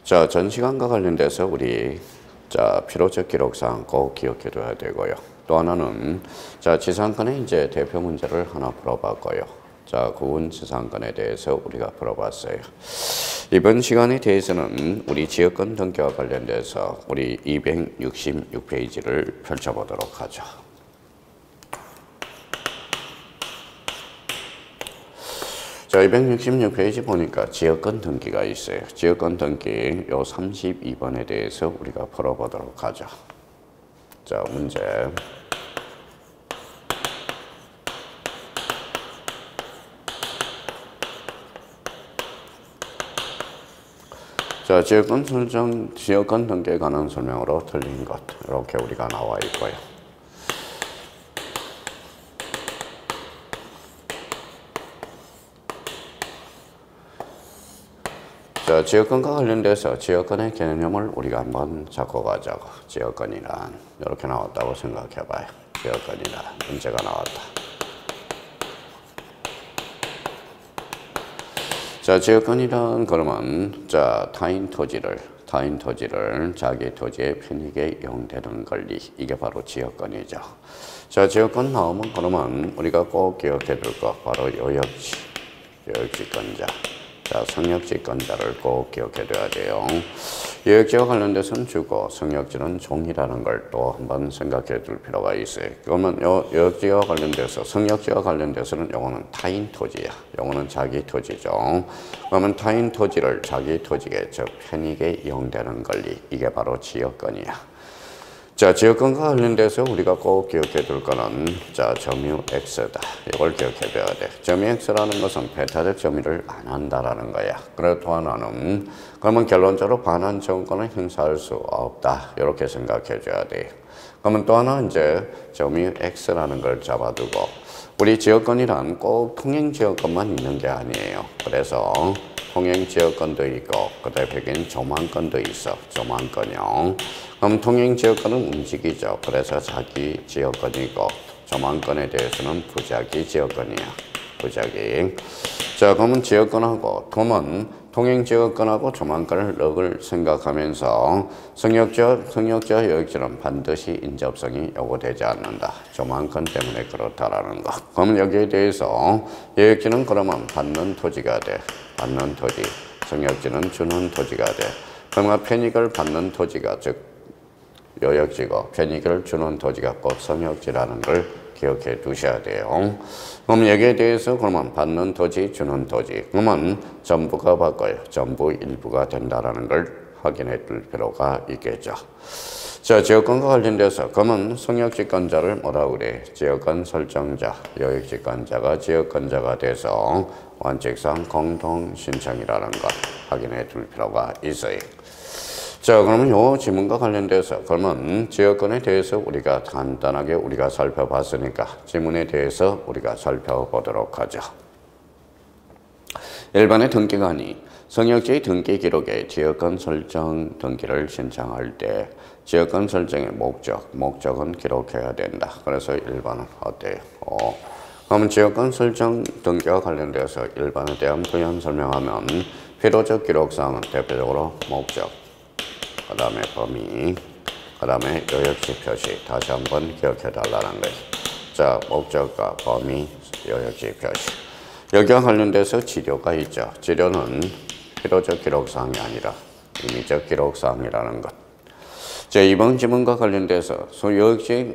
자, 전 시간과 관련돼서 우리 필요적 기록사항 꼭 기억해 둬야 되고요. 또 하나는 지상권의 이제 대표 문제를 하나 풀어봤고요. 구분 지상권에 대해서 우리가 풀어봤어요. 이번 시간에 대해서는 우리 지역권 등기와 관련돼서 우리 266페이지를 펼쳐보도록 하죠. 자, 266페이지 보니까 지역권 등기가 있어요. 지역권 등기 요 32번에 대해서 우리가 풀어보도록 하죠. 자, 문제. 자, 지역권 설정, 지역권 등기에 관한 설명으로 틀린 것. 이렇게 우리가 나와 있고요. 자, 지역권과 관련돼서 지역권의 개념을 우리가 한번 잡고 가자고. 지역권이란 이렇게 나왔다고 생각해봐요. 지역권이란 문제가 나왔다. 자, 지역권이란 그러면 타인 토지를 자기 토지의 편익에 이용되는 권리, 이게 바로 지역권이죠. 자, 지역권 나오면 그러면 우리가 꼭 기억해 둘 거 바로 요역지권자. 자, 성역지권자를 꼭 기억해 둬야 돼요. 요역지와 관련돼서는 주고 성역지는 종이라는 걸 또 한번 생각해 둘 필요가 있어요. 그러면 요역지와 관련돼서 성역지와 관련돼서는 요거는 타인 토지야. 요거는 자기 토지죠. 그러면 타인 토지를 자기 토지에 즉 편익에 이용되는 권리, 이게 바로 지역권이야. 자, 지역권과 관련돼서 우리가 꼭 기억해 둘 거는 점유 X다. 이걸 기억해 둬야 돼. 점유 X라는 것은 배타적 점유를 안 한다라는 거야. 그리고 또 하나는 그러면 결론적으로 반환 정권을 행사할 수 없다. 이렇게 생각해 줘야 돼. 그러면 또 하나 이제 점유 X라는 걸 잡아두고 우리 지역권이란 꼭 통행 지역권만 있는 게 아니에요. 그래서 통행 지역권도 있고 그다음에 백인 조망권도 있어. 조망권이요. 그럼 통행 지역권은 움직이죠. 그래서 자기 지역권이고 조망권에 대해서는 부자기 지역권이야. 부자기. 자, 그러면 지역권하고 통행 지역권하고 조망권을 럭을 생각하면서 성역지와 요역지는 반드시 인접성이 요구되지 않는다. 조망권 때문에 그렇다라는 거. 그러면 여기에 대해서 요역지는 그러면 받는 토지가 돼. 받는 토지. 성역지는 주는 토지가 돼. 그러면 편익을 받는 토지가 즉 요역지고 편익을 주는 토지가 곧 성역지라는 걸 기억해 두셔야 돼요. 그럼 여기에 대해서 그러면 받는 토지, 주는 토지. 그러면 전부가 바꿔요. 전부 일부가 된다라는 걸 확인해 둘 필요가 있겠죠. 자, 지역권과 관련돼서 그러면 성역지권자를 뭐라고 그래? 지역권 설정자, 요역지권자가 지역권자가 돼서 원칙상 공동 신청이라는 걸 확인해 둘 필요가 있어요. 자, 그러면 요 지문과 관련돼서 그러면 지역권에 대해서 우리가 간단하게 우리가 살펴봤으니까 지문에 대해서 우리가 살펴보도록 하죠. 1번의 등기관이 성역지 등기 기록에 지역권 설정 등기를 신청할 때 지역권 설정의 목적은 기록해야 된다. 그래서 1번은 어때요? 그러면 지역권 설정 등기와 관련돼서 1번에 대한 부연 설명하면 필요적 기록사항은 대표적으로 목적, 그 다음에 범위, 그 다음에 요역지 표시. 다시 한번 기억해 달라는 거예요. 자, 목적과 범위, 요역지 표시. 여기와 관련돼서 지료가 있죠. 지료는 필요적 기록사항이 아니라 의미적 기록사항이라는 것. 자, 이번 지문과 관련돼서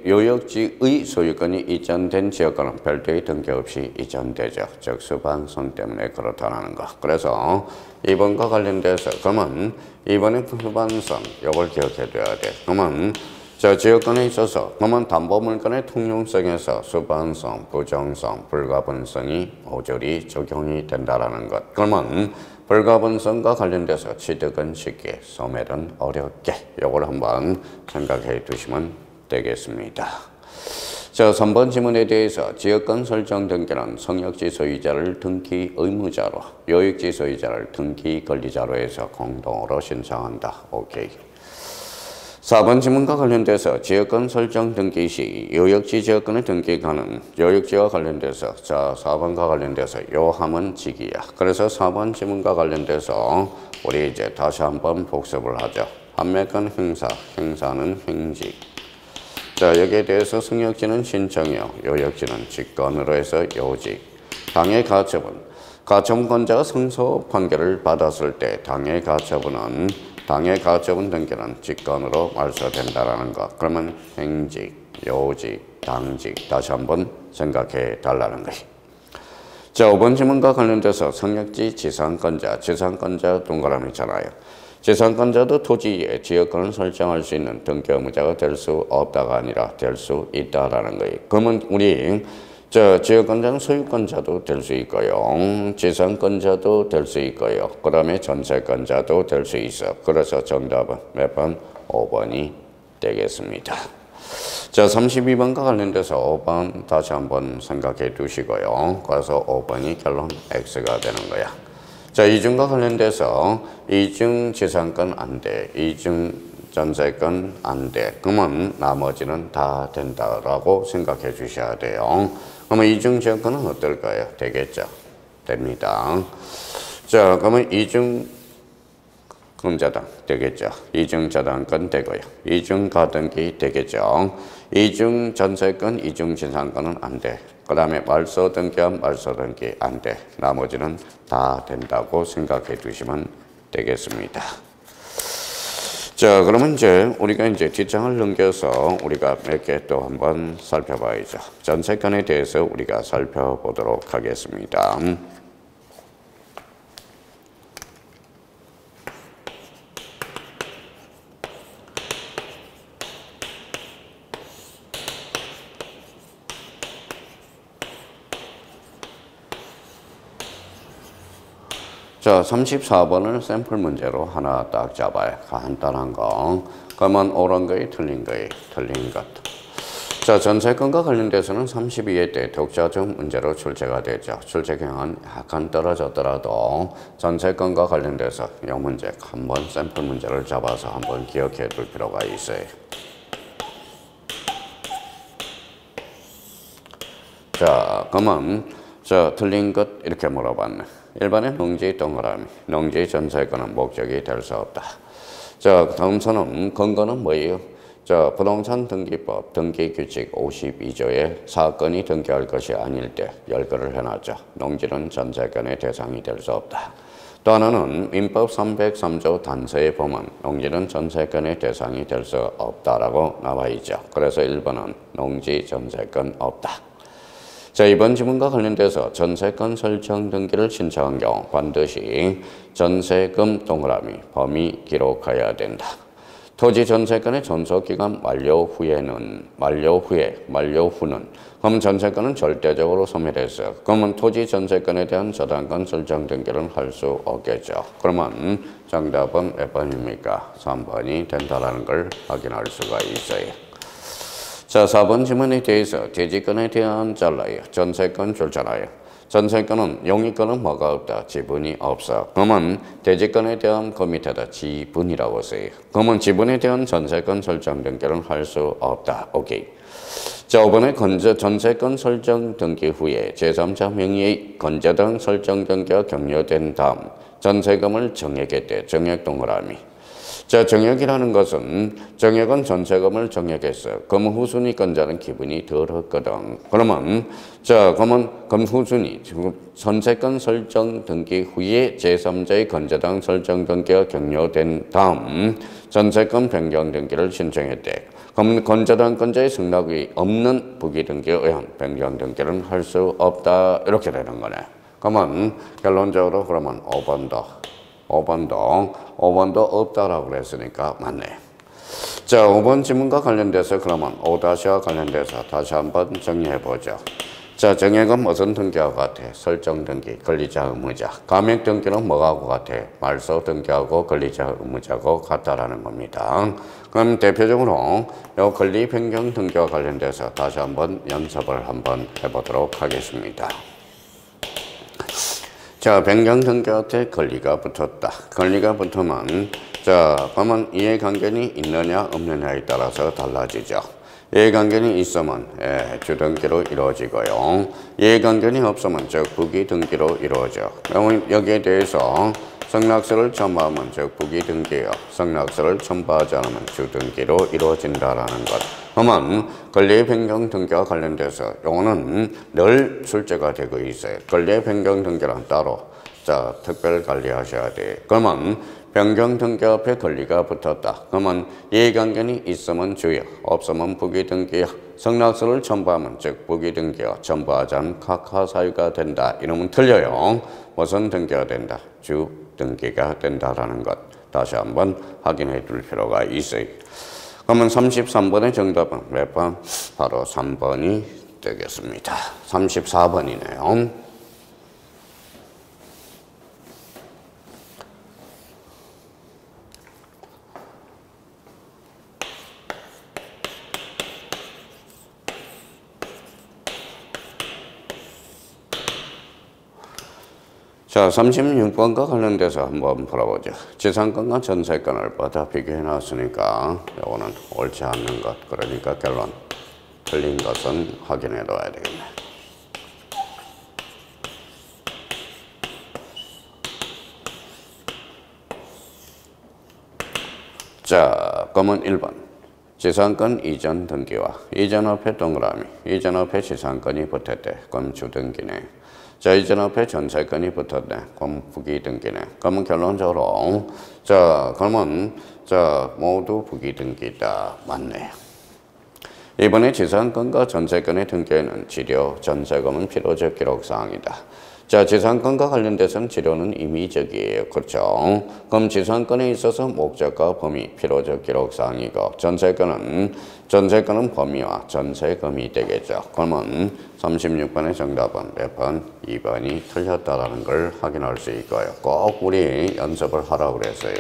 요역지의 소유권이 이전된 지역권은 별도의 등기 없이 이전되죠. 즉 수반성 때문에 그렇다는 거. 그래서 2번과 관련돼서 그러면 2번의 수반성 이걸 기억해 둬야 돼. 그러면 지역권에 있어서 그러면 담보물권의 통용성에서 수반성, 부정성, 불가분성이 모조리 적용이 된다라는 것. 그러면 불가분성과 관련돼서 취득은 쉽게, 소멸은 어렵게. 이걸 한번 생각해 두시면 되겠습니다. 자, 3번 지문에 대해서 지역권 설정 등기는 성역지 소유자를 등기 의무자로, 요역지 소유자를 등기 권리자로 해서 공동으로 신청한다. 오케이. 4번 지문과 관련돼서 지역권 설정 등기 시 요역지 지역권의 등기가는 요역지와 관련돼서 4번과 관련돼서 요함은 직이야. 그래서 4번 지문과 관련돼서 우리 이제 다시 한번 복습을 하죠. 한매건 행사, 행사는 행직. 자, 여기에 대해서 승역지는 신청이요, 요역지는 직권으로 해서 요직. 당의 가처분, 가처분권자가 승소 판결을 받았을 때 당의 가처분 등기는 직권으로 말소된다라는 것. 그러면 행직, 요직, 당직 다시 한번 생각해 달라는 거예요. 자, 5번 질문과 관련돼서 성역지 지상권자 동그라미잖아요. 지상권자도 토지의 지역권을 설정할 수 있는 등기 의무자가 될 수 없다가 아니라 될 수 있다라는 거예요. 그러면 우리 지역권자는 소유권자도 될 수 있고요, 지상권자도 될 수 있고요, 그 다음에 전세권자도 될 수 있어. 그래서 정답은 몇 번? 5번이 되겠습니다. 자, 32번과 관련돼서 5번 다시 한번 생각해 두시고요. 그래서 5번이 결론 X가 되는 거야. 자, 이중과 관련돼서 이중 지상권 안 돼, 이중 전세권 안 돼. 그러면 나머지는 다 된다라고 생각해 주셔야 돼요. 그러면 이중 지역권은 어떨까요? 되겠죠? 됩니다. 자, 그러면 이중 금자당 되겠죠. 이중 저당권 되고요. 이중 가등기 되겠죠. 이중 전세권, 이중 지상권은 안 돼. 그 다음에 말소 등기와 말소 등기 안 돼. 나머지는 다 된다고 생각해 두시면 되겠습니다. 자, 그러면 이제 우리가 이제 뒷장을 넘겨서 우리가 몇 개 또 한번 살펴봐야죠. 전세권에 대해서 우리가 살펴보도록 하겠습니다. 자, 34번을 샘플 문제로 하나 딱 잡아요. 간단한 거. 그러면 옳은 거에 틀린 거에 틀린 것. 자, 전세권과 관련돼서는 32회 때 독자적 문제로 출제가 되죠. 출제 경향은 약간 떨어졌더라도 전세권과 관련돼서 이 문제 한번 샘플 문제를 잡아서 한번 기억해 둘 필요가 있어요. 자, 그러면 틀린 것 이렇게 물어봤네. 1번에 농지 동그라미, 농지 전세권은 목적이 될 수 없다. 자, 다음 선은 근거는 뭐예요? 자, 부동산 등기법 등기규칙 52조에 사건이 등기할 것이 아닐 때 열거를 해놨죠. 농지는 전세권의 대상이 될 수 없다. 또 하나는 민법 303조 단서에 보면 농지는 전세권의 대상이 될 수 없다라고 나와 있죠. 그래서 1번은 농지 전세권 없다. 자, 이번 지문과 관련돼서 전세권 설정 등기를 신청한 경우 반드시 전세금 동그라미 범위 기록해야 된다. 토지 전세권의 전소기간 만료 후는 그럼 전세권은 절대적으로 소멸했어요. 그러면 토지 전세권에 대한 저당권 설정 등기를 할 수 없겠죠. 그러면 정답은 몇 번입니까? 3번이 된다는 걸 확인할 수가 있어요. 자, 4번 질문에 대해서 대지권에 대한 잘라요. 전세권 줄잖아요. 전세권은 용의권은 뭐가 없다? 지분이 없어. 그러면 대지권에 대한 그 밑에다 지분이라고 써요. 그러면 지분에 대한 전세권 설정 등기를 할 수 없다. 오케이. 자, 5번에 전세권 설정 등기 후에 제3자 명의의 건재당 설정 등기가 격려된 다음 전세금을 정액했대. 정액 동그라미. 자, 정액이라는 것은 정액은 전세금을 정액했어요. 그럼 후순위 건자는 기분이 덜했거든. 그러면 후순위 전세권 설정 등기 후에 제3자의 건재당 설정 등기가 격려된 다음 전세권 변경 등기를 신청했대. 그럼 건재당 건자의 승낙이 없는 부기 등기에 의한 변경 등기는 할 수 없다. 이렇게 되는 거네. 그러면 결론적으로 그러면 5번도 없다라고 그랬으니까 맞네. 자, 5번 지문과 관련돼서 그러면 5-와 관련돼서 다시 한번 정리해보죠. 자, 정액은 무슨 등기하고 같아? 설정 등기, 권리자 의무자. 감액 등기는 뭐하고 같아? 말소 등기하고 권리자 의무자하고 같다라는 겁니다. 그럼 대표적으로 이 권리 변경 등기와 관련돼서 다시 한번 연습을 한번 해보도록 하겠습니다. 자, 변경 등기한테 권리가 붙었다. 권리가 붙으면 그러면 이해관계는 있느냐 없느냐에 따라서 달라지죠. 이해관계는 있으면 주등기로 이루어지고요. 이해관계는 없으면 즉 부기 등기로 이루어져. 그러면 여기에 대해서 승낙서를 첨부하면 즉 부기등기요. 승낙서를 첨부하지 않으면 주등기로 이루어진다라는 것. 그러면 권리 변경 등기와 관련돼서 요거는 늘 출제가 되고 있어요. 권리 변경 등기란 따로 자 특별 관리하셔야 돼. 그러면 변경 등기 앞에 권리가 붙었다. 그러면 이해관계는 있으면 주요, 없으면 부기등기요. 승낙서를 첨부하면 즉 부기등기요. 첨부하지 않으면 각하 사유가 된다. 이러면 틀려요. 무슨 등기가 된다? 주 등기가 된다라는 것. 다시 한번 확인해 둘 필요가 있어요. 그러면 33번의 정답은 몇 번? 바로 3번이 되겠습니다. 34번이네요. 자, 36번과 관련돼서 한번 풀어보죠. 지상권과 전세권을 보다 비교해 놨으니까 이거는 옳지 않는 것. 그러니까 결론 틀린 것은 확인해 둬야 되겠네. 자, 그러면 1번. 지상권 이전 등기와 이전 앞에 동그라미, 이전 앞에 지상권이 붙었대. 그럼 주등기네. 자, 이전 앞에 전세권이 붙었네. 그럼 부기등기네. 그러면 결론적으로 자, 그러면 자, 모두 부기등기다. 맞네. 이번에 지상권과 전세권의 등기에는 지료, 전세금은 필요적 기록사항이다. 자, 지상권과 관련돼서는 지료는 임의적이에요. 그렇죠? 그럼 지상권에 있어서 목적과 범위, 필요적 기록사항이고 전세권은 범위와 전세금이 되겠죠. 그러면 36번의 정답은 몇 번? 2번이 틀렸다라는 걸 확인할 수 있고요. 꼭 우리 연습을 하라고 그랬어요.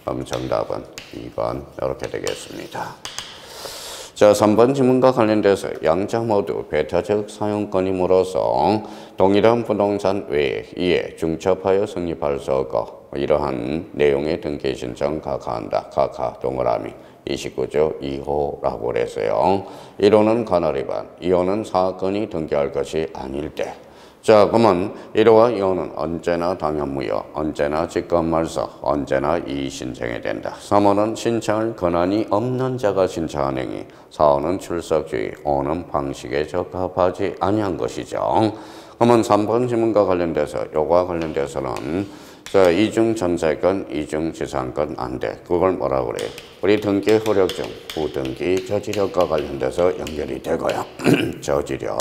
그럼 정답은 2번 이렇게 되겠습니다. 자, 3번 지문과 관련돼서 양자 모두 배타적 사용권임으로써 동일한 부동산 외에 이에 중첩하여 성립할 수 없고 이러한 내용의 등기 신청 각하한다. 각하 동그라미 29조 2호라고 그랬어요. 1호는 관할 위반, 2호는 사건이 등기할 것이 아닐 때. 자, 그러면 1호와 2호는 언제나 당연무효, 언제나 직권말소, 언제나 이의신청이 된다. 3호는 신청할 권한이 없는 자가 신청한 행위, 4호는 출석주의, 5호는 방식에 적합하지 아니한 것이죠. 그러면 3번 지문과 관련돼서 요거와 관련돼서는 자, 이중 전세권, 이중 지상권 안 돼. 그걸 뭐라고 그래? 우리 등기 효력증, 후등기 저지력과 관련돼서 연결이 되고요. 저지력.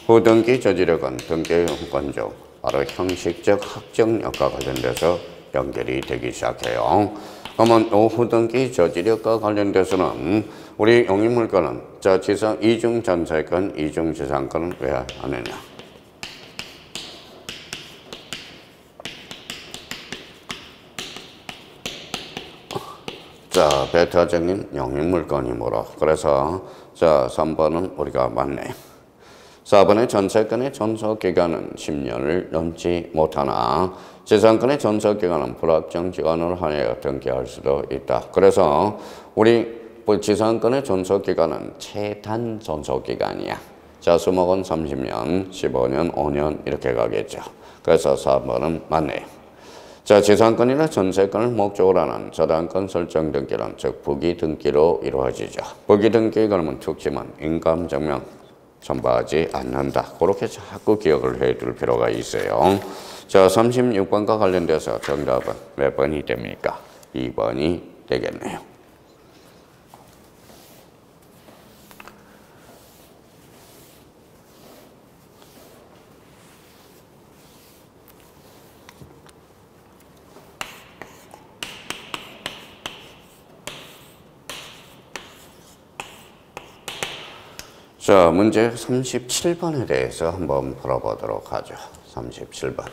후등기 저지력은 등기권적 바로 형식적 확정력과 관련돼서 연결이 되기 시작해요. 그러면 후등기 저지력과 관련돼서는 우리 용익물권은 자 이중 전세권, 이중 지상권은 왜 안 했냐? 자, 배타적인 용익물권이므로 그래서 자 3번은 우리가 맞네. 4번의 전세권의 존속기간은 10년을 넘지 못하나 지상권의 존속기간은 불확정 기간을 하여 등기할 수도 있다. 그래서 우리 지상권의 존속기간은 최단 존속기간이야. 자, 수목은 30년, 15년, 5년 이렇게 가겠죠. 그래서 4번은 맞네요. 자, 지상권이나 전세권을 목적으로 하는 저당권 설정 등기는 즉 부기등기로 이루어지죠. 부기등기 그러면 특징은 인감증명 첨부하지 않는다. 그렇게 자꾸 기억을 해둘 필요가 있어요. 자, 36번과 관련돼서 정답은 몇 번이 됩니까? 2번이 되겠네요. 자, 문제 37번에 대해서 한번 풀어보도록 하죠. 37번.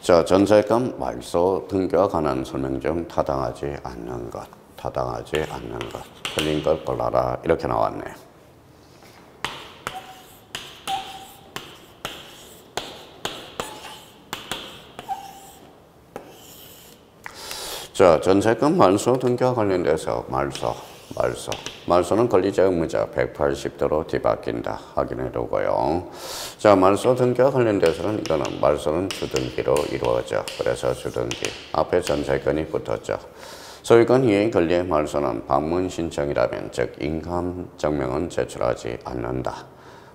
자, 전세권 말소 등기와 관한 설명 중 타당하지 않는 것. 타당하지 않는 것. 틀린 것 골라라. 이렇게 나왔네요. 자, 전세금 말소 등기와 관련돼서 말소는 권리자 의무자 180도로 뒤바뀐다. 확인해 두고요. 자, 말소 등기와 관련돼서는 이거는 말소는 주등기로 이루어져. 그래서 주등기 앞에 전세건이 붙었죠. 소유권 이행 권리의 말소는 방문 신청이라면 즉 인감 증명은 제출하지 않는다.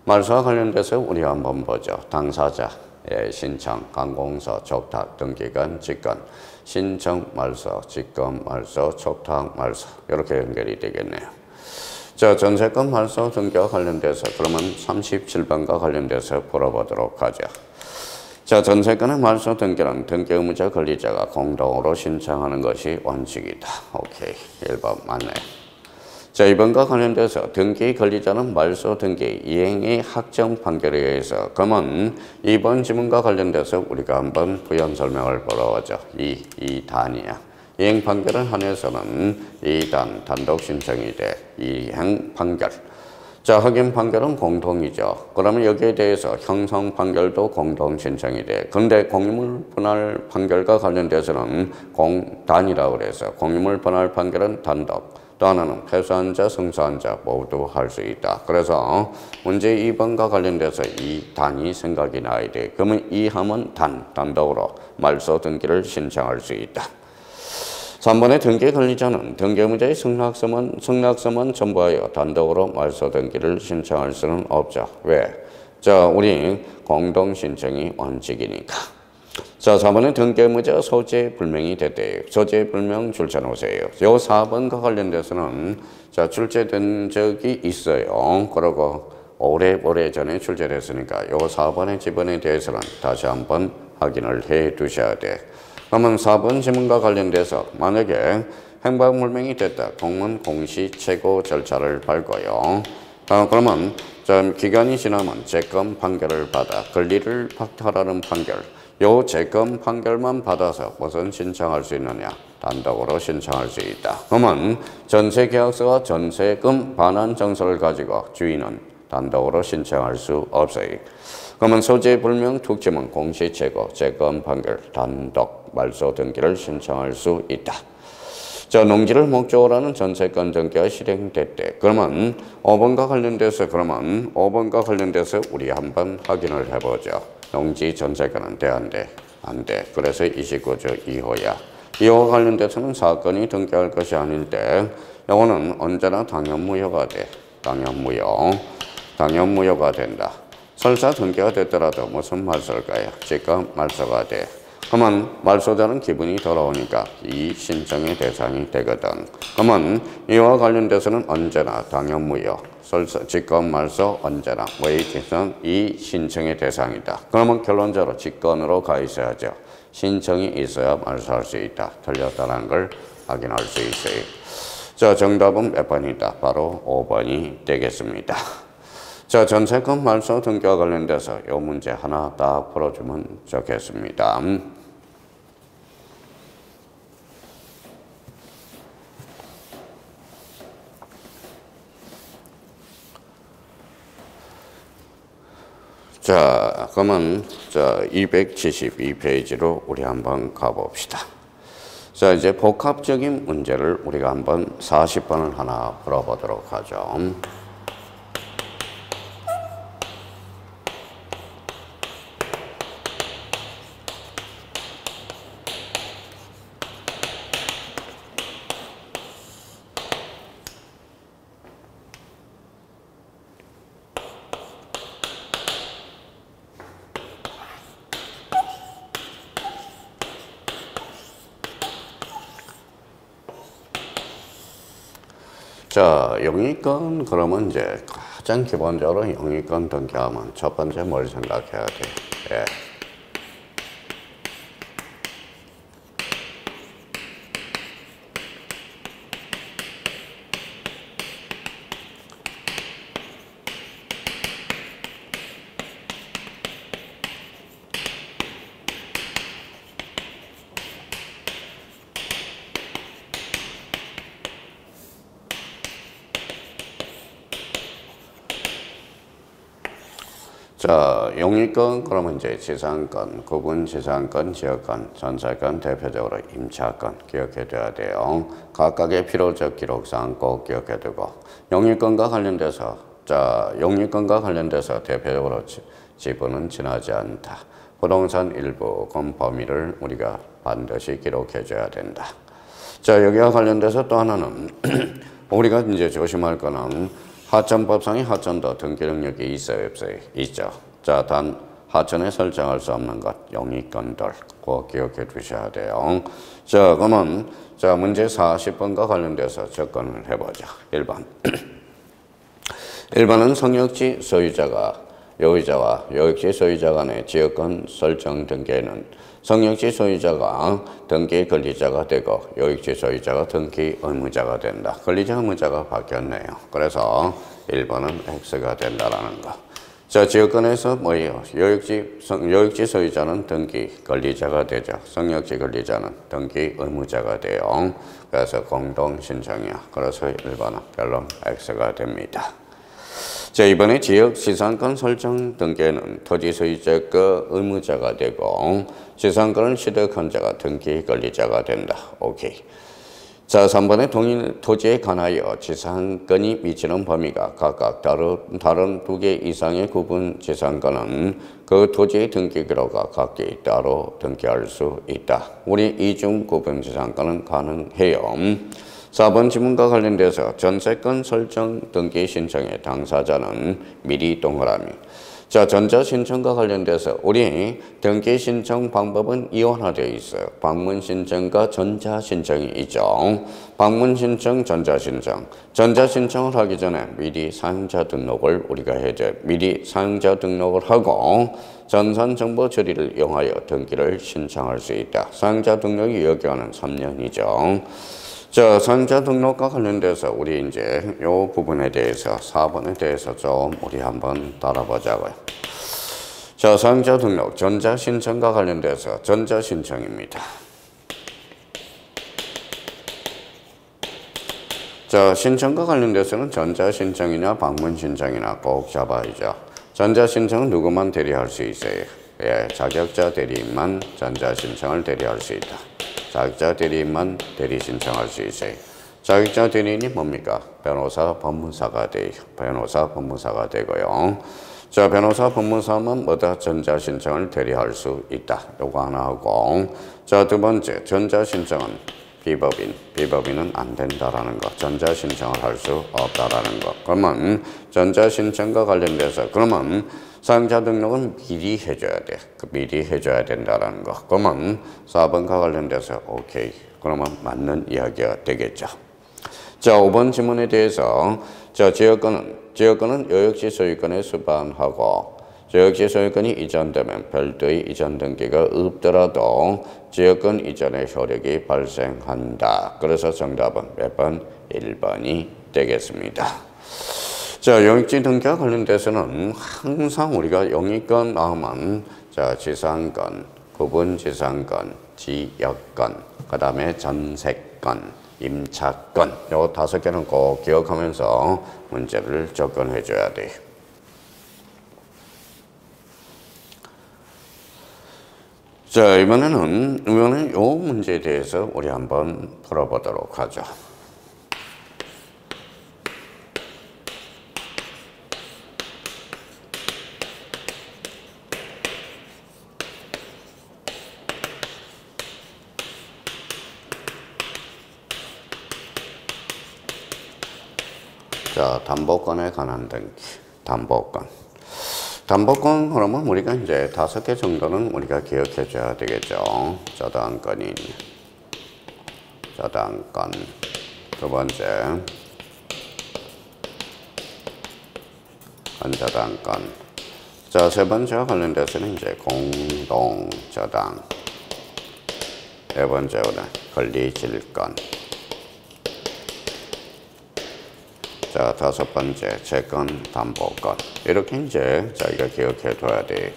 말소와 관련돼서 우리 한번 보죠. 당사자의 신청, 관공서, 촉탁, 등기관, 직권, 신청 말소, 직권 말소, 촉탁 말소 이렇게 연결이 되겠네요. 자, 전세권 말소 등기와 관련돼서 그러면 37번과 관련돼서 풀어보도록 하죠. 자, 전세권의 말소 등기는 등기 의무자 권리자가 공동으로 신청하는 것이 원칙이다. 오케이. 1번 맞네. 자, 2번과 관련돼서 등기 권리자는 말소 등기 이행의 확정 판결에 의해서 그러면 2번 지문과 관련돼서 우리가 한번 부연 설명을 보러 오죠. 2단이야. 이행 판결을 한해서는 2단 단독 신청이 돼. 이행 판결. 자, 확인 판결은 공동이죠. 그러면 여기에 대해서 형성 판결도 공동 신청이 돼. 그런데 공유물 분할 판결과 관련돼서는 공단이라고 그래서 공유물 분할 판결은 단독. 또 하나는 패소한 자, 승소한 자 모두 할 수 있다. 그래서 문제 2번과 관련돼서 이 단이 생각이 나야 돼. 그러면 이 하면 단독으로 말소 등기를 신청할 수 있다. 3번의 등기 권리자는 등기 의무자의 승낙서만 첨부하여 단독으로 말소 등기를 신청할 수는 없죠. 왜? 자, 우리 공동 신청이 원칙이니까. 자, 4번의 등기 의무자 소재 불명이 됐대요. 소재 불명 출제 노세요. 요 4번과 관련돼서는 자, 출제된 적이 있어요. 그러고 오래전에 출제됐으니까 요 4번의 지번에 대해서는 다시 한번 확인을 해 두셔야 돼. 그러면 4번 지문과 관련돼서 만약에 행방불명이 됐다. 공문 공시 최고 절차를 밟고요. 그러면 기간이 지나면 재건 판결을 받아 권리를 박탈하는 판결. 요 재건 판결만 받아서 무슨 신청할 수 있느냐? 단독으로 신청할 수 있다. 그러면 전세계약서와 전세금 반환 정서를 가지고 주인은 단독으로 신청할 수 없어요. 그러면 소재 불명 특징은 공시최고, 재건 판결, 단독 말소 등기를 신청할 수 있다. 자, 농지를 목적으로 하는 전세권 등기가 실행됐대. 그러면 5번과 관련돼서 우리 한번 확인을 해보죠. 농지 전세권은 돼, 안 돼? 안 돼. 그래서 29조 2호야. 이와 관련돼서는 사건이 등기할 것이 아닐 때 이거는 언제나 당연무효가 돼. 당연무효가 된다. 설사 등기가 됐더라도 무슨 말소일까요? 즉각 말소가 돼. 그러면 말소자는 기분이 더러우니까 이 신청의 대상이 되거든. 그러면 이와 관련돼서는 언제나 당연무효, 직권 말소 언제나 뭐의 대상? 이 신청의 대상이다. 그러면 결론적으로 직권으로 가 있어야죠. 신청이 있어야 말소할 수 있다. 틀렸다는 걸 확인할 수 있어요. 자, 정답은 몇 번이다? 바로 5번이 되겠습니다. 자, 전세권 말소 등기와 관련돼서 이 문제 하나 딱 풀어주면 좋겠습니다. 자, 그러면 272페이지로 우리 한번 가봅시다. 자, 이제 복합적인 문제를 우리가 한번 40번을 하나 풀어보도록 하죠. 자, 영위권 그러면 이제 가장 기본적으로 영위권 등기하면 첫 번째 뭘 생각해야 돼? 예. 자, 용익권 그러면 이제 지상권, 구분 지상권, 지역권, 전세권, 대표적으로 임차권 기억해둬야 돼요. 각각의 필요적 기록사항 꼭 기억해두고 용익권과 관련돼서 자, 용익권과 관련돼서 대표적으로 지분은 지나지 않다. 부동산 일부 범위를 우리가 반드시 기록해줘야 된다. 자, 여기와 관련돼서 또 하나는 우리가 이제 조심할 거는 하천법상의 하천도 등기 능력이 있어요, 없어요? 있죠. 자, 단 하천에 설정할 수 없는 것, 용익권들 꼭 기억해 두셔야 돼요. 자, 그러면 자, 문제 40번과 관련돼서 접근을 해보자. 1번. 1번은 성역지 소유자가 여의자와 여역지 소유자 간의 지역권 설정 등기에는 성역지 소유자가 등기 권리자가 되고 여역지 소유자가 등기 의무자가 된다. 권리자 의무자가 바뀌었네요. 그래서 1번은 X가 된다라는 거. 자, 지역권에서 뭐예요? 여역지 소유자는 등기 권리자가 되죠. 성역지 권리자는 등기 의무자가 돼요. 그래서 공동 신청이야. 그래서 1번은 결론 X가 됩니다. 자, 이번에 지역 지상권 설정 등기에는 토지 소유자가 의무자가 되고 지상권을 취득한 자가 등기 권리자가 된다. 오케이. 자, 3번에 동일 토지에 관하여 지상권이 미치는 범위가 각각 다른 두 개 이상의 구분 지상권은 그 토지의 등기 기록과 각기 따로 등기할 수 있다. 우리 이중 구분 지상권은 가능해요. 4번 지문과 관련돼서 전세권 설정 등기 신청의 당사자는 미리 동그라미. 자, 전자신청과 관련돼서 우리 등기 신청 방법은 이원화되어 있어요. 방문신청과 전자신청이 있죠. 방문신청, 전자신청. 전자신청을 하기 전에 미리 사용자 등록을 우리가 해줘요. 미리 사용자 등록을 하고 전산정보 처리를 이용하여 등기를 신청할 수 있다. 사용자 등록이 여기와는 3년이죠. 자, 사용자 등록과 관련돼서 우리 이제 요 부분에 대해서 4번에 대해서 좀 우리 한번 따라보자고요. 자, 사용자 등록 전자신청과 관련돼서 전자신청입니다. 자, 신청과 관련돼서는 전자신청이나 방문신청이나 꼭 잡아야죠. 전자신청은 누구만 대리할 수 있어요? 예, 자격자 대리인만 전자신청을 대리할 수 있다. 자격자 대리인만 대리 신청할 수 있어요. 자격자 대리인이 뭡니까? 변호사, 법무사가 돼요. 변호사, 법무사가 되고요. 자, 변호사, 법무사만 뭐다? 전자신청을 대리할 수 있다. 요거 하나 하고. 자, 두 번째, 전자신청은 비법인은 안 된다라는 거. 전자신청을 할 수 없다라는 거. 그러면 전자신청과 관련돼서 그러면 사용자 등록은 미리 해줘야 돼. 미리 해줘야 된다라는 거. 그러면 4번과 관련돼서 오케이. 그러면 맞는 이야기가 되겠죠. 자, 5번 지문에 대해서 자, 지역권은 여역지 소유권에 수반하고 지역지 소유권이 이전되면 별도의 이전 등기가 없더라도 지역권 이전의 효력이 발생한다. 그래서 정답은 몇 번? 1번이 되겠습니다. 자, 영역지 등기와 관련돼서는 항상 우리가 영역권 나오면 자, 지상권, 구분 지상권, 지역권, 그 다음에 전세권, 임차권 요 5개는 꼭 기억하면서 문제를 접근해 줘야 돼요. 자, 이번에는 요 문제에 대해서 우리 한번 풀어보도록 하죠. 자, 담보권에 관한 등기. 담보권 그러면 우리가 이제 5개 정도는 우리가 기억해 줘야 되겠죠. 저당권인, 저당권. 두 번째, 건저당권. 자, 세 번째와 관련돼서는 이제 공동저당. 네 번째는 권리질권. 자, 5번째, 채권 담보권. 이렇게 이제 저희가 기억해 둬야 돼.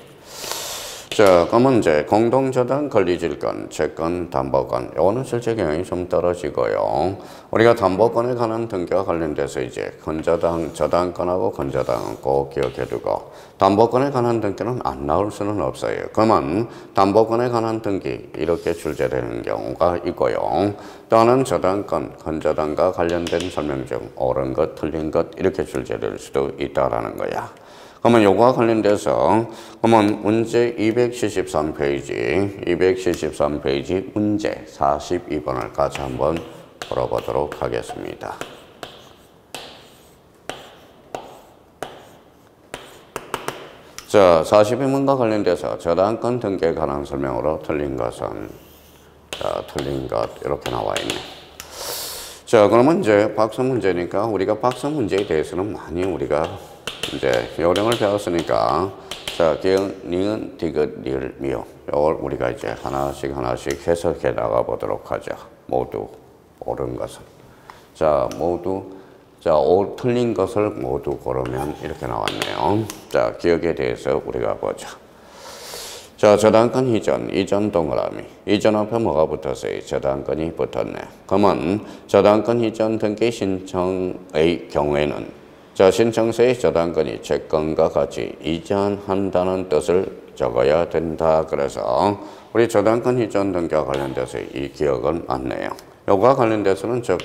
자, 그러면 이제 공동저당 권리질권, 채권, 담보권, 요거는 실제 경향이 좀 떨어지고요. 우리가 담보권에 관한 등기와 관련돼서 이제 건저당, 저당권하고 건저당은 꼭 기억해두고, 담보권에 관한 등기는 안 나올 수는 없어요. 그러면 담보권에 관한 등기 이렇게 출제되는 경우가 있고요. 또는 저당권, 건저당과 관련된 설명 중 옳은 것, 틀린 것 이렇게 출제될 수도 있다라는 거야. 그러면 요거와 관련돼서 그러면 문제 273페이지 문제 42번을 같이 한번 풀어보도록 하겠습니다. 자, 42번과 관련돼서 저당권 등기에 관한 설명으로 틀린 것은 틀린 것 이렇게 나와 있네. 자, 그러면 이제 박스 문제니까 우리가 박스 문제에 대해서는 많이 우리가 이제 요령을 배웠으니까 자, 기억, 니은, 디귿, 리을, 미음 이걸 우리가 이제 하나씩 해석해 나가 보도록 하죠. 모두 옳은 것은 자, 모두 틀린 것을 모두 고르면 이렇게 나왔네요. 자, 기억에 대해서 우리가 보자. 자, 저당권 이전 동그라미. 이전 앞에 뭐가 붙었어요? 저당권이 붙었네. 그러면 저당권 이전 등기 신청의 경우에는 자, 신청서의 저당권이 채권과 같이 이전한다는 뜻을 적어야 된다. 그래서 우리 저당권 이전 등기와 관련돼서 이 기억은 맞네요. 요거와 관련돼서는 즉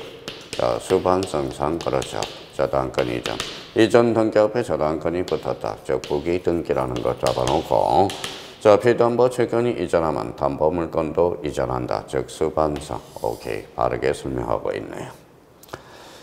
수반성상 그렇죠. 저당권 이전 등기 앞에 저당권이 붙었다. 즉 부기 등기라는 걸 잡아놓고 자, 피담보 채권이 이전하면 담보 물건도 이전한다. 즉 수반성. 오케이. 바르게 설명하고 있네요.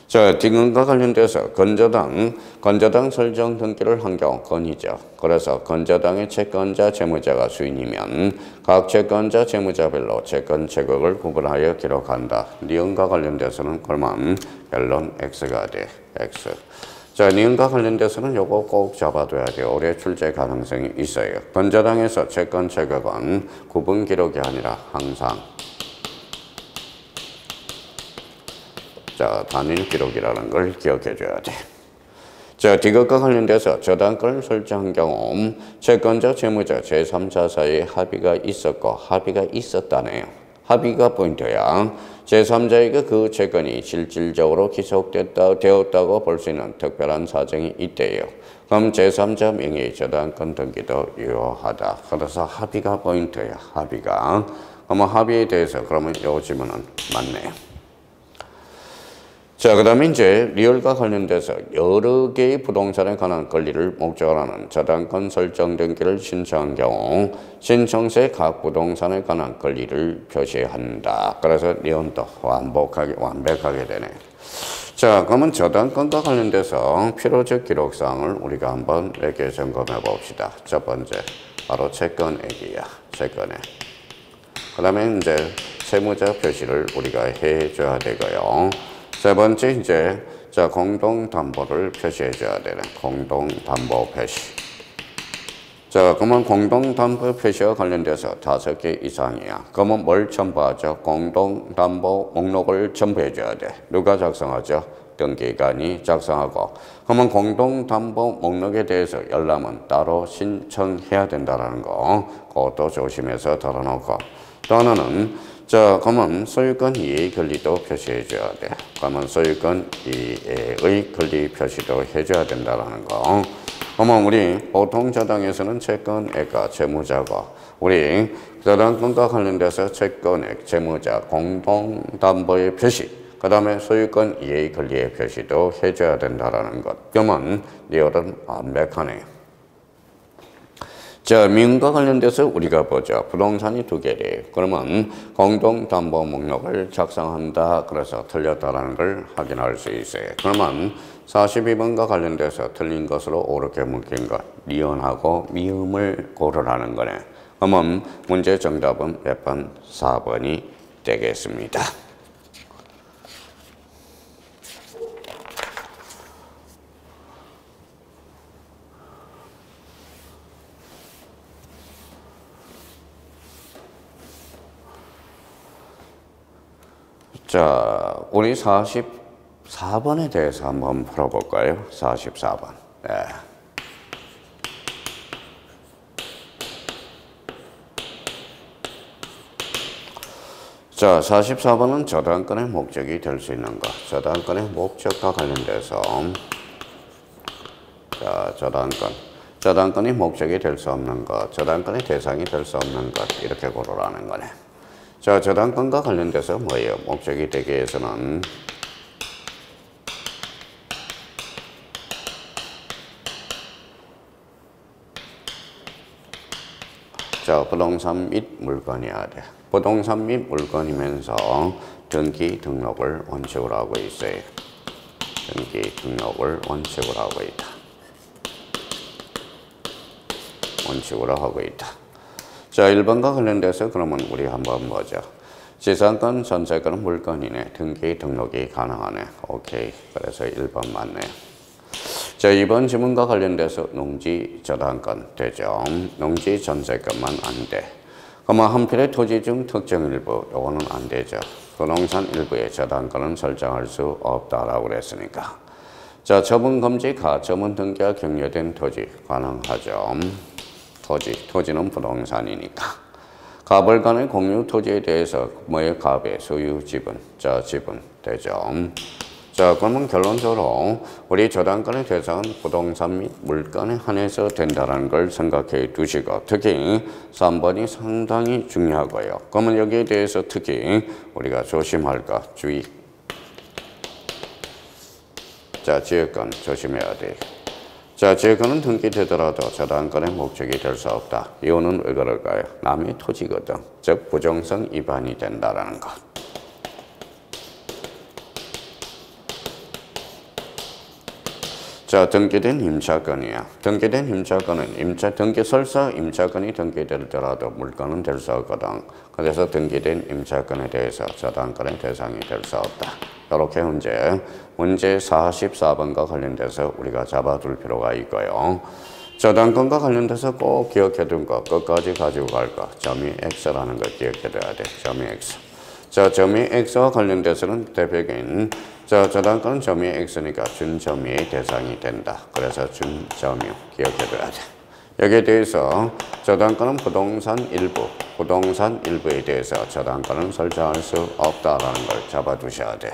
자, 디귿과 관련돼서 건저당 설정 등기를 한 경우 건이죠. 그래서 건저당의 채권자, 채무자가 수인이면 각 채권자, 채무자별로 채권 채권을 구분하여 기록한다. 니은과 관련돼서는 그러면 결론 X가 돼. X. 자, 니은과 관련돼서는 요거 꼭 잡아둬야 돼요. 올해 출제 가능성이 있어요. 건저당에서 채권 채권은 구분 기록이 아니라 항상 자, 단일 기록이라는 걸 기억해 줘야 돼. 자, 디귿과 관련돼서 저당권을 설정한 경우 채권자, 채무자, 제3자 사이에 합의가 있었고 합의가 있었다네요. 합의가 포인트야. 제3자에게 그 채권이 실질적으로 기속되었다고 볼 수 있는 특별한 사정이 있대요. 그럼 제3자 명의의 저당권 등기도 유효하다. 그래서 합의가 포인트야. 합의가. 그러면 합의에 대해서 그러면 요 질문은 맞네요. 자, 그 다음에 이제 리얼과 관련돼서 여러 개의 부동산에 관한 권리를 목적으로 하는 저당권 설정 등기를 신청한 경우 신청서에 각 부동산에 관한 권리를 표시한다. 그래서 리얼도 완벽하게 되네. 자, 그러면 저당권과 관련돼서 필요적 기록사항을 우리가 한번 몇 개 점검해 봅시다. 첫 번째, 바로 채권액이야. 채권액. 그 다음에 이제 채무자 표시를 우리가 해줘야 되고요. 세 번째 이제 자, 공동담보를 표시해줘야 되는 공동담보 표시. 자, 그러면 공동담보 표시와 관련돼서 5개 이상이야. 그러면 뭘 첨부하죠? 공동담보 목록을 첨부해줘야 돼. 누가 작성하죠? 등기관이 작성하고. 그러면 공동담보 목록에 대해서 열람은 따로 신청해야 된다는 거. 그것도 조심해서 들어놓고. 또 하나는 자, 그러면 소유권 이해의 권리도 표시해줘야 돼. 그러면 소유권 이해의 권리 표시도 해줘야 된다는 거. 그러면 우리 보통 저당에서는 채권액과 채무자고 우리 저당권과 관련돼서 채권액, 채무자, 공동담보의 표시 그 다음에 소유권 이해의 권리의 표시도 해줘야 된다는 것. 그러면 리얼은 완벽하네요. 자, 미음과 관련돼서 우리가 보죠. 부동산이 2개래요. 그러면 공동담보 목록을 작성한다. 그래서 틀렸다는 걸 확인할 수 있어요. 그러면 42번과 관련돼서 틀린 것으로 옳게 묶인 것, 리언하고 미음을 고르라는 거네. 그러면 문제 정답은 몇 번? 4번이 되겠습니다. 자, 우리 44번에 대해서 한번 풀어볼까요? 44번. 네. 자, 44번은 저당권의 목적이 될 수 있는 것. 저당권의 목적과 관련돼서 자, 저당권이 목적이 될 수 없는 것, 저당권의 대상이 될 수 없는 것 이렇게 고르라는 거네. 자, 저당권과 관련돼서 뭐예요? 목적이 되기 위해서는 자, 부동산 및 물건이어야 돼. 부동산 및 물건이면서 등기 등록을 원칙으로 하고 있어요. 등기 등록을 원칙으로 하고 있다. 원칙으로 하고 있다. 자, 1번과 관련돼서 그러면 우리 한번 보죠. 지상권, 전세권은 물건이네. 등기 등록이 가능하네. 오케이. 그래서 1번 맞네. 자, 2번 지문과 관련돼서 농지 저당권 되죠. 농지 전세권만 안 돼. 그러면 한 필의 토지 중 특정 일부, 요거는 안 되죠. 부동산 일부의 저당권은 설정할 수 없다라고 그랬으니까. 자, 처분금지 가처분 등기가 격려된 토지 가능하죠. 토지는 부동산이니까. 갑을 간의 공유 토지에 대해서 뭐의 갑의 소유 지분, 자, 지분 되죠. 자, 그러면 결론적으로 우리 저당권의 대상은 부동산 및 물건에 한해서 된다는 걸 생각해 두시고, 특히 3번이 상당히 중요하고요. 그러면 여기에 대해서 특히 우리가 조심할 것, 주의. 자, 지역권 조심해야 돼. 자, 지역권은 등기되더라도 저당권의 목적이 될 수 없다. 이유는 왜 그럴까요? 남의 토지거든. 즉 부정성 위반이 된다라는 것. 자, 등기된 임차권이야. 등기된 임차권은 설사 임차권이 등기되더라도 물건은 될 수 없거든. 그래서 등기된 임차권에 대해서 저당권의 대상이 될 수 없다. 이렇게 문제 44번과 관련돼서 우리가 잡아둘 필요가 있고요. 저당권과 관련돼서 꼭 기억해둔 거, 끝까지 가지고 갈 거, 점이 X라는 걸 기억해둬야 돼. 점이 X. 자, 점이 X와 관련돼서는 대표적인 자, 저당권은 점이 X니까 준점유의 대상이 된다. 그래서 준점유 기억해둬야 돼. 여기에 대해서 저당권은 부동산 일부에 대해서 저당권은 설정할 수 없다라는 걸 잡아두셔야 돼.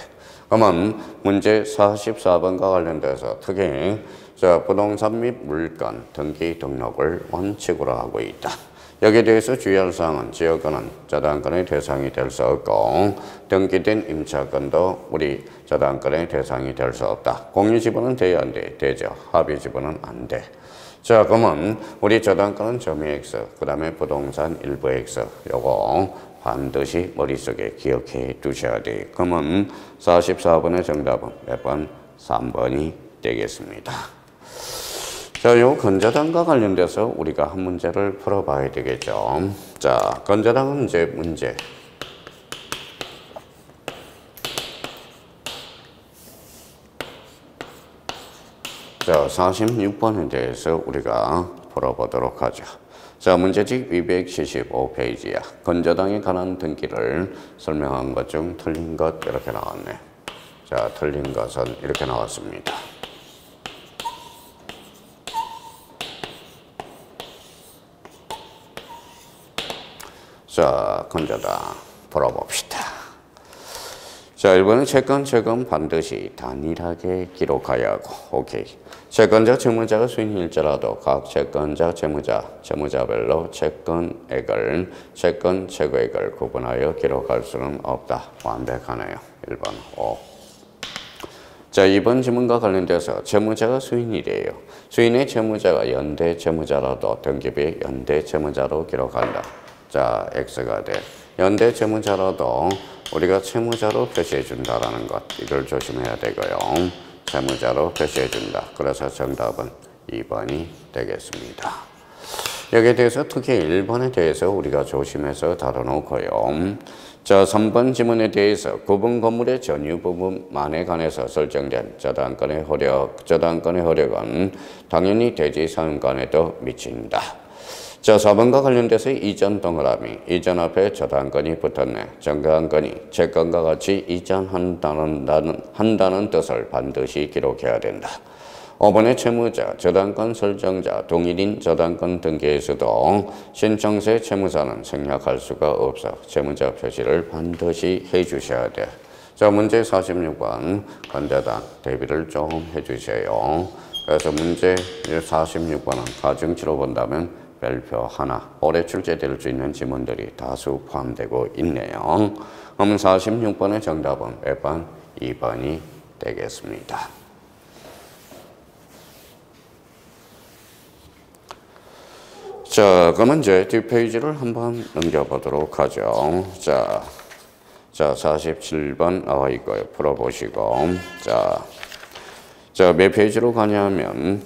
그러면 문제 44번과 관련돼서 특히 자, 부동산 및 물건 등기 등록을 원칙으로 하고 있다. 여기에 대해서 주의할 사항은 지역권은 저당권의 대상이 될 수 없고 등기된 임차권도 우리 저당권의 대상이 될 수 없다. 공유지분은 돼야 안 돼? 되죠. 합의지분은 안 돼. 자, 그러면 우리 저당권은 점이 X, 그 다음에 부동산 일부 X, 요거 반드시 머릿속에 기억해 두셔야 돼. 그러면 44번의 정답은 몇 번? 3번이 되겠습니다. 자, 요 건저당과 관련돼서 우리가 한 문제를 풀어봐야 되겠죠. 자, 건저당은 이제 문제. 자, 46번에 대해서 우리가 풀어보도록 하죠. 자, 문제집 275페이지야. 건저당에 관한 등기를 설명한 것 중 틀린 것 이렇게 나왔네. 자, 틀린 것은 이렇게 나왔습니다. 자, 건저당 풀어봅시다. 자, 1번은 채권, 채권 반드시 단일하게 기록해야 하고, 오케이. 채권자, 채무자가 수인일자라도 각 채권자, 채무자별로 채권액을, 채권 최고액을 구분하여 기록할 수는 없다. 완벽하네요. 1번, 5. 자, 2번 지문과 관련돼서 채무자가 수인이래요. 수인의 채무자가 연대 채무자라도 등기비 연대 채무자로 기록한다. 자, X가 돼. 연대 채무자라도 우리가 채무자로 표시해 준다라는 것. 이걸 조심해야 되고요. 채무자로 표시해 준다. 그래서 정답은 2번이 되겠습니다. 여기에 대해서 특히 1번에 대해서 우리가 조심해서 다뤄놓고요. 자, 3번 지문에 대해서 구분 건물의 전유 부분만에 관해서 설정된 저당권의 효력은 당연히 대지 사용권에도 미친다. 자, 4번과 관련돼서 이전 동그라미, 이전 앞에 저당권이 붙었네. 정가한권이 채권과 같이 이전한다는 뜻을 반드시 기록해야 된다. 5번의 채무자, 저당권 설정자, 동일인 저당권 등기에서도 신청세 채무자는 생략할 수가 없어 채무자 표시를 반드시 해주셔야 돼. 자, 문제 46번 건자당 대비를 좀 해주세요. 그래서 문제 46번은 가중치로 본다면 별표 하나, 올해 출제될 수 있는 지문들이 다수 포함되고 있네요. 그럼 46번의 정답은 몇 번? 2번이 되겠습니다. 자, 그러면 이제 뒷페이지를 한번 넘겨보도록 하죠. 자, 47번 나와 있고요. 풀어보시고. 자, 몇 페이지로 가냐면,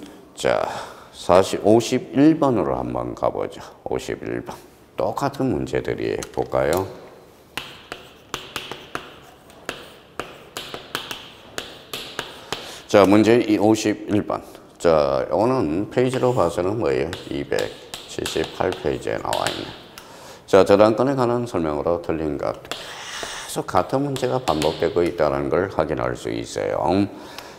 51번으로 한번 가보죠. 51번. 똑같은 문제들이 볼까요? 자, 문제 51번. 자, 이거는 페이지로 봐서는 뭐예요? 278페이지에 나와 있네. 자, 저당권에 관한 설명으로 틀린 것. 계속 같은 문제가 반복되고 있다는 걸 확인할 수 있어요.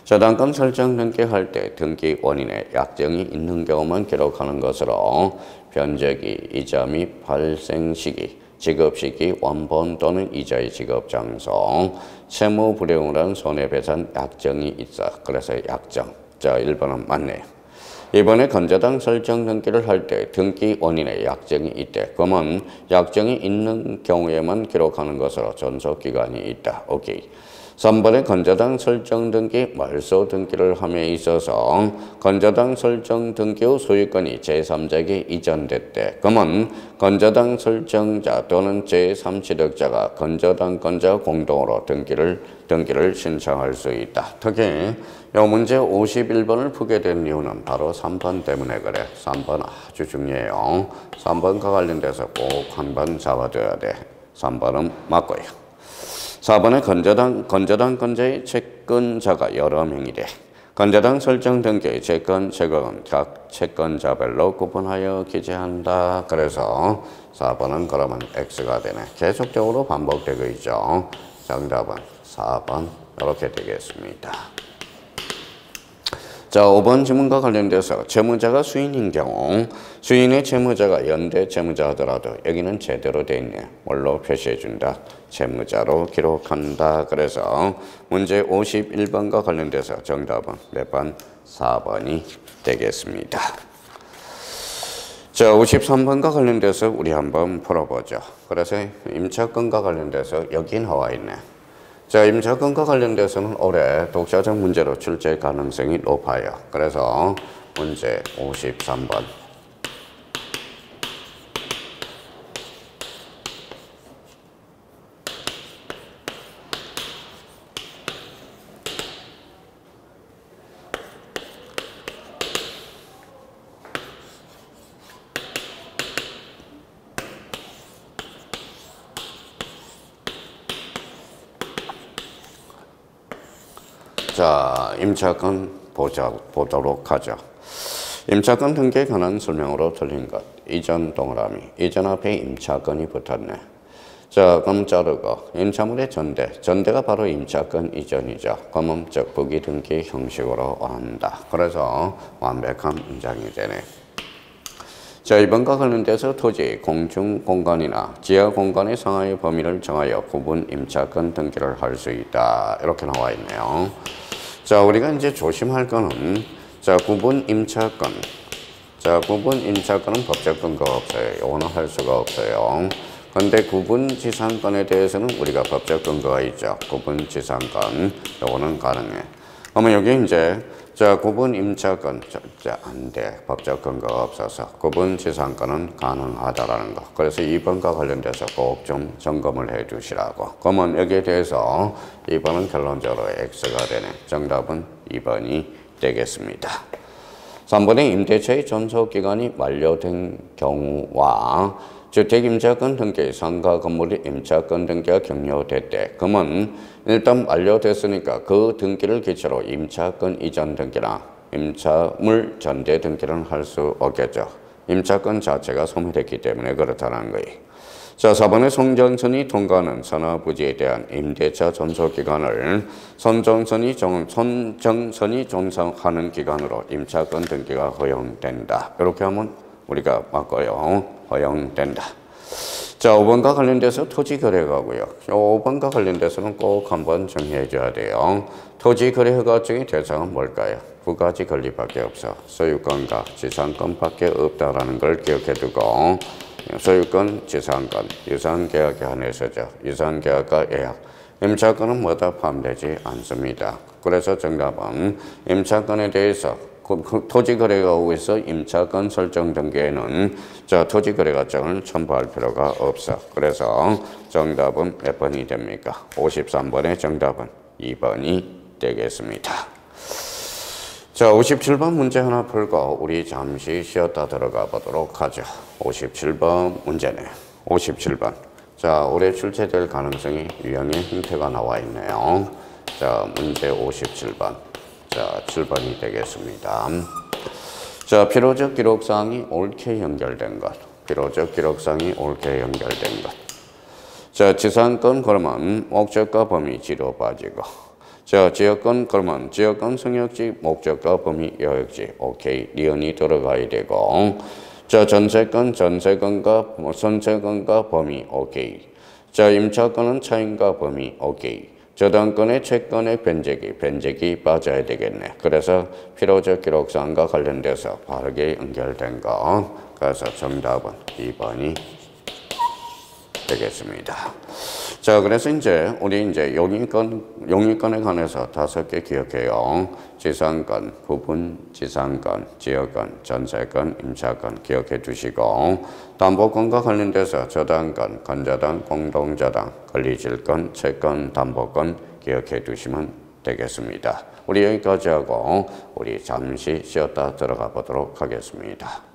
저당권 설정 등기할 때 등기 원인에 약정이 있는 경우만 기록하는 것으로 변제기, 이자 및 발생 시기, 지급 시기, 원본 또는 이자의 지급 장소, 채무 불이행을 한 손해배상 약정이 있어. 그래서 약정. 자, 1번은 맞네요. 이번에 건저당 설정 등기를 할 때 등기 원인에 약정이 있대. 그러면 약정이 있는 경우에만 기록하는 것으로 존속기간이 있다. 오케이. 3번에 건저당 설정 등기, 말소 등기를 함에 있어서 건저당 설정 등기 후 소유권이 제3자에게 이전됐대. 그러면 건저당 설정자 또는 제3취득자가 건저당권자 공동으로 등기를 신청할 수 있다. 특히 이 문제 51번을 푸게 된 이유는 바로 3번 때문에 그래. 3번 아주 중요해요. 3번과 관련돼서 꼭 한번 잡아줘야 돼. 3번은 맞고요. 4번에 건저당권자의 채권자가 여러 명이래. 건저당 설정 등기의 채권 채권은 각 채권자별로 구분하여 기재한다. 그래서 4번은 그러면 X가 되네. 계속적으로 반복되고 있죠. 정답은 4번 이렇게 되겠습니다. 자, 5번 지문과 관련돼서 채무자가 수인인 경우 수인의 채무자가 연대 채무자 하더라도 여기는 제대로 돼 있네. 뭘로 표시해준다? 채무자로 기록한다. 그래서 문제 51번과 관련돼서 정답은 몇 번? 4번이 되겠습니다. 자, 53번과 관련돼서 우리 한번 풀어보죠. 그래서 임차권과 관련돼서 여기 나와 있네. 자, 임차권과 관련돼서는 올해 독자적 문제로 출제 가능성이 높아요. 그래서 문제 53번. 자, 임차권 보도록 하죠. 임차권 등기에 관한 설명으로 틀린 것. 이전 동그라미. 이전 앞에 임차권이 붙었네. 자, 그럼 자르고 임차물의 전대. 전대가 바로 임차권 이전이죠. 그러면 부기 등기 형식으로 한다. 그래서 완벽한 문장이 되네. 자, 이번과 관련돼서 토지, 공중공간이나 지하공간의 상하의 범위를 정하여 구분 임차권 등기를 할 수 있다. 이렇게 나와 있네요. 자, 우리가 이제 조심할 거는 자, 구분 임차권. 자, 구분 임차권은 법적 근거가 없어요. 이거는 할 수가 없어요. 근데 구분 지상권에 대해서는 우리가 법적 근거가 있죠. 구분 지상권. 이거는 가능해. 그러면 여기 이제 자, 구분 임차권, 안 돼. 법적 근거가 없어서. 구분 지상권은 가능하다라는 거. 그래서 2번과 관련돼서 꼭 좀 점검을 해 주시라고. 그러면 여기에 대해서 2번은 결론적으로 X가 되네. 정답은 2번이 되겠습니다. 3번에 임대차의 존속기간이 만료된 경우와 주택임차권 등기 상가 건물의 임차권 등기가 격려됐대. 그러면 일단 만료됐으니까 그 등기를 기초로 임차권 이전 등기나 임차물 전대 등기는 할 수 없겠죠. 임차권 자체가 소멸됐기 때문에 그렇다는 거예요. 자, 4번에 선정선이 통과하는 산하부지에 대한 임대차 전소기간을 선정선이 종사하는 기간으로 임차권 등기가 허용된다. 이렇게 하면 우리가 맞고요. 허용된다. 자, 5번과 관련돼서 토지거래가고요. 5번과 관련돼서는 꼭 한번 정리해 줘야 돼요. 토지거래허가증의 대상은 뭘까요? 두 가지 권리밖에 없어. 소유권과 지상권밖에 없다라는 걸 기억해 두고, 소유권, 지상권, 유상계약에 한해서죠. 유상계약과 예약. 임차권은 뭐다 포함되지 않습니다. 그래서 정답은 임차권에 대해서 토지거래가 오고 있어 임차권 설정 등기에는 토지거래가증을 첨부할 필요가 없어. 그래서 정답은 몇 번이 됩니까? 53번의 정답은 2번이 되겠습니다. 자, 57번 문제 하나 풀고 우리 잠시 쉬었다 들어가 보도록 하죠. 57번 문제네. 57번. 자, 올해 출제될 가능성이 유형의 형태가 나와 있네요. 자, 문제 57번. 자, 7번이 되겠습니다. 자, 필요적 기록사항이 옳게 연결된 것. 필요적 기록사항이 옳게 연결된 것. 자, 지상권 그러면 목적과 범위 지로 빠지고. 자, 지역권 그러면 지역권 성역지 목적과 범위 여역지. 오케이. 니은이 들어가야 되고. 자, 전세권과 범위. 오케이. 자, 임차권은 차임과 범위. 오케이. 저당권의 채권의 변제기 빠져야 되겠네. 그래서 필요적 기록사항과 관련돼서 바르게 연결된 거. 그래서 정답은 2번이 되겠습니다. 자, 그래서 우리 용의권에 관해서 5개 기억해요. 지상권, 부분 지상권, 지역권, 전세권, 임차권 기억해 두시고, 담보권과 관련돼서 저당권, 건저당, 공동저당, 권리질권, 채권, 담보권 기억해 두시면 되겠습니다. 우리 여기까지 하고 우리 잠시 쉬었다 들어가 보도록 하겠습니다.